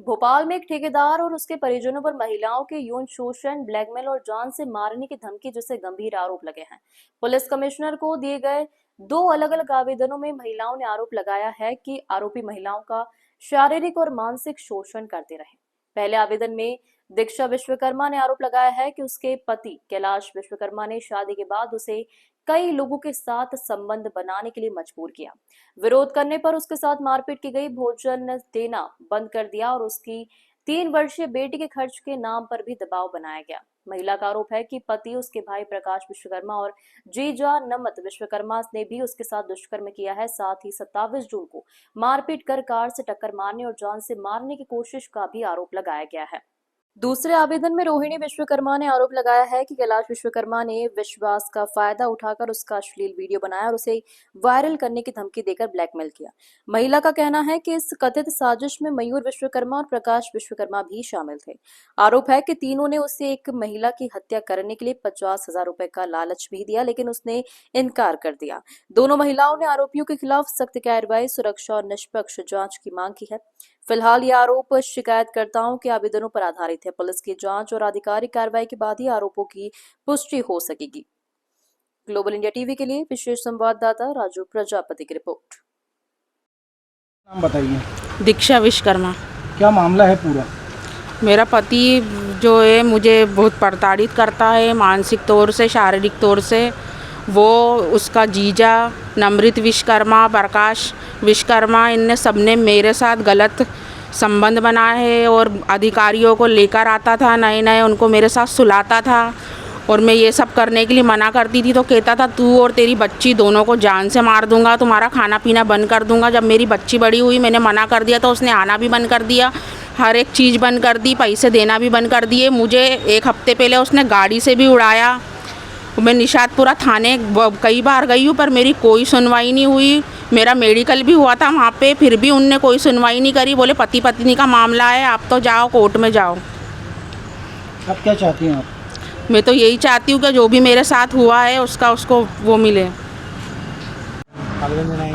भोपाल में एक ठेकेदार और उसके परिजनों पर महिलाओं के यौन शोषण, ब्लैकमेल और जान से मारने की धमकी जैसे गंभीर आरोप लगे हैं। पुलिस कमिश्नर को दिए गए 2 अलग-अलग आवेदनों में महिलाओं ने आरोप लगाया है कि आरोपी महिलाओं का शारीरिक और मानसिक शोषण करते रहे। पहले आवेदन में दीक्षा विश्वकर्मा ने आरोप लगाया है कि उसके पति कैलाश विश्वकर्मा ने शादी के बाद उसे कई लोगों के साथ संबंध बनाने के लिए मजबूर किया। विरोध करने पर उसके साथ मारपीट की गई, भोजन देना बंद कर दिया और उसकी 3 वर्षीय बेटी के खर्च के नाम पर भी दबाव बनाया गया। महिला का आरोप है कि पति, उसके भाई प्रकाश विश्वकर्मा और जीजा नमत विश्वकर्मा ने भी उसके साथ दुष्कर्म किया है। साथ ही 27 जून को मारपीट कर कार से टक्कर मारने और जान से मारने की कोशिश का भी आरोप लगाया गया है। दूसरे आवेदन में रोहिणी विश्वकर्मा ने आरोप लगाया है कि कैलाश विश्वकर्मा ने विश्वास का फायदा उठाकर उसका अश्लील वीडियो बनाया और उसे वायरल करने की धमकी देकर ब्लैकमेल किया। महिला का कहना है कि इस कथित साजिश में मयूर विश्वकर्मा और प्रकाश विश्वकर्मा भी शामिल थे। आरोप है कि तीनों ने उसे एक महिला की हत्या करने के लिए 50,000 रुपए का लालच भी दिया, लेकिन उसने इनकार कर दिया। दोनों महिलाओं ने आरोपियों के खिलाफ सख्त कार्रवाई, सुरक्षा और निष्पक्ष जांच की मांग की है। फिलहाल ये आरोप शिकायतकर्ताओं के आवेदनों पर आधारित है। पुलिस की जांच और आधिकारिक कार्रवाई के बाद ही आरोपों की पुष्टि हो सकेगी। ग्लोबल इंडिया टीवी के लिए विशेष संवाददाता राजू प्रजापति की रिपोर्ट। नाम बताइए। दीक्षा विश्वकर्मा। क्या मामला है पूरा? मेरा पति जो है मुझे बहुत प्रताड़ित करता है, मानसिक तौर से, शारीरिक तौर से। वो, उसका जीजा नमृत विश्वकर्मा, प्रकाश विश्वकर्मा, इनने सबने मेरे साथ गलत संबंध बनाए हैं और अधिकारियों को लेकर आता था, नए नए उनको मेरे साथ सुलाता था और मैं ये सब करने के लिए मना करती थी तो कहता था तू और तेरी बच्ची दोनों को जान से मार दूंगा, तुम्हारा खाना पीना बंद कर दूंगा। जब मेरी बच्ची बड़ी हुई, मैंने मना कर दिया तो उसने आना भी बंद कर दिया, हर एक चीज़ बंद कर दी, पैसे देना भी बंद कर दिए। मुझे 1 हफ्ते पहले उसने गाड़ी से भी उड़ाया। मैं निशातपुरा थाने कई बार गई हूँ पर मेरी कोई सुनवाई नहीं हुई। मेरा मेडिकल भी हुआ था वहाँ पे, फिर भी उनने कोई सुनवाई नहीं करी। बोले पति पत्नी का मामला है, आप तो जाओ कोर्ट में जाओ। आप क्या चाहती हैं आप? मैं तो यही चाहती हूँ कि जो भी मेरे साथ हुआ है उसको वो मिले।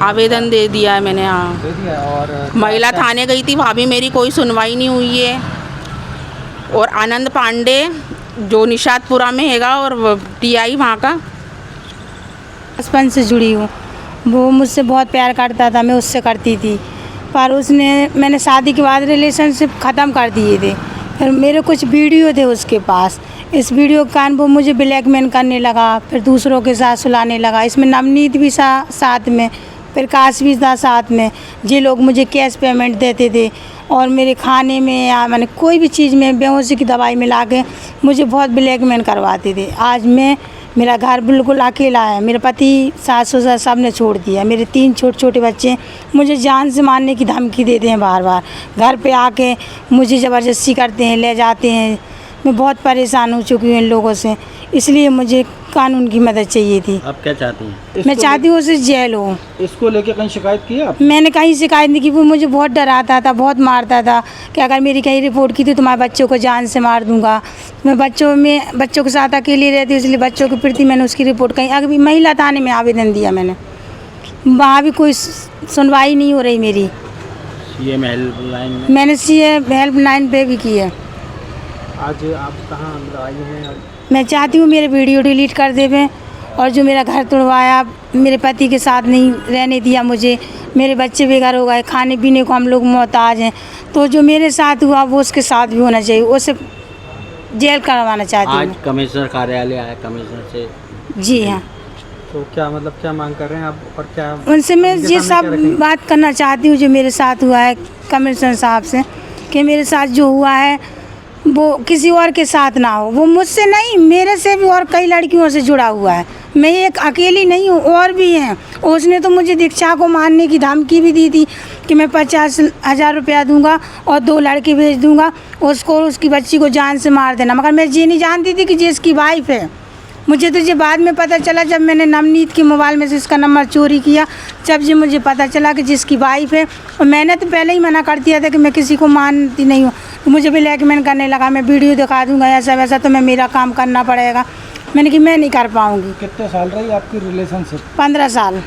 आवेदन दे दिया है मैंने। हाँ, दे दिया। और महिला थाने गई थी, वहाँ भी मेरी कोई सुनवाई नहीं हुई है। और आनंद पांडे जो निशातपुरा में हैगा और टीआई वहाँ का, बचपन से जुड़ी हूँ। वो मुझसे बहुत प्यार करता था, मैं उससे करती थी, पर मैंने शादी के बाद रिलेशनशिप ख़त्म कर दिए थे। फिर मेरे कुछ वीडियो थे उसके पास, इस वीडियो के कारण वो मुझे ब्लैकमेल करने लगा, फिर दूसरों के साथ सुलाने लगा। इसमें नवनीत भी साथ में, प्रकाश भी था साथ में। ये लोग मुझे कैश पेमेंट देते थे और मेरे खाने में या मैंने कोई भी चीज़ में बेहोशी की दवाई मिला के मुझे बहुत ब्लैकमेल करवाते थे। आज मेरा घर बिल्कुल अकेला है। मेरे पति, सास ससुर सब ने छोड़ दिया। मेरे 3 छोटे छोटे बच्चे मुझे जान से मारने की धमकी देते हैं बार बार। घर पे आके मुझे ज़बरदस्ती करते हैं, ले जाते हैं। मैं बहुत परेशान हो चुकी हूँ इन लोगों से, इसलिए मुझे कानून की मदद चाहिए थी। आप क्या चाहती हैं? मैं चाहती हूँ उसे जेल हो। इसको लेके कहीं शिकायत की आप? मैंने कहीं शिकायत नहीं की। वो मुझे बहुत डराता था, बहुत मारता था कि अगर मेरी कहीं रिपोर्ट की थी तो मैं बच्चों को जान से मार दूंगा। मैं बच्चों के साथ अकेली रहती हूँ, इसलिए बच्चों के प्रति मैंने उसकी रिपोर्ट कहीं अभी महिला थाने में आवेदन दिया मैंने, वहाँ भी कोई सुनवाई नहीं हो रही मेरी। CM हेल्पलाइन में मैंने CM हेल्पलाइन पे भी की है। आज आप कहाँ आई हैं? मैं चाहती हूँ मेरे वीडियो डिलीट कर देवें और जो मेरा घर तोड़वाया, मेरे पति के साथ नहीं रहने दिया मुझे, मेरे बच्चे बेघर हो गए, खाने पीने को हम लोग मोहताज हैं, तो जो मेरे साथ हुआ वो उसके साथ भी होना चाहिए। उसे जेल करवाना चाहती हूँ। आज कमिश्नर कार्यालय आया कमिश्नर से? जी हाँ। तो क्या मतलब क्या मांग कर रहे हैं आप और क्या उनसे मैं ये सब बात करना चाहती हूँ जो मेरे साथ हुआ है कमिश्नर साहब से, कि मेरे साथ जो हुआ है वो किसी और के साथ ना हो। वो मुझसे नहीं, मेरे से भी और कई लड़कियों से जुड़ा हुआ है। मैं एक अकेली नहीं हूँ, और भी हैं। उसने तो मुझे दीक्षा को मारने की धमकी भी दी थी कि मैं 50,000 रुपया दूंगा और 2 लड़के भेज दूंगा, उसको उसकी बच्ची को जान से मार देना। मगर मैं ये नहीं जानती थी कि ये इसकी वाइफ है। मुझे तो ये बाद में पता चला जब मैंने नवनीत के मोबाइल में से इसका नंबर चोरी किया, जब ये मुझे पता चला कि जिसकी वाइफ है। और मैंने तो पहले ही मना कर दिया था कि मैं किसी को मानती नहीं हूँ। तो मुझे ब्लैकमेल करने लगा, मैं वीडियो दिखा दूंगा ऐसा वैसा, तो मैं मेरा काम करना पड़ेगा। मैंने कि मैं नहीं कर पाऊँगी। कितने साल रही आपकी रिलेशनशिप? 15 साल।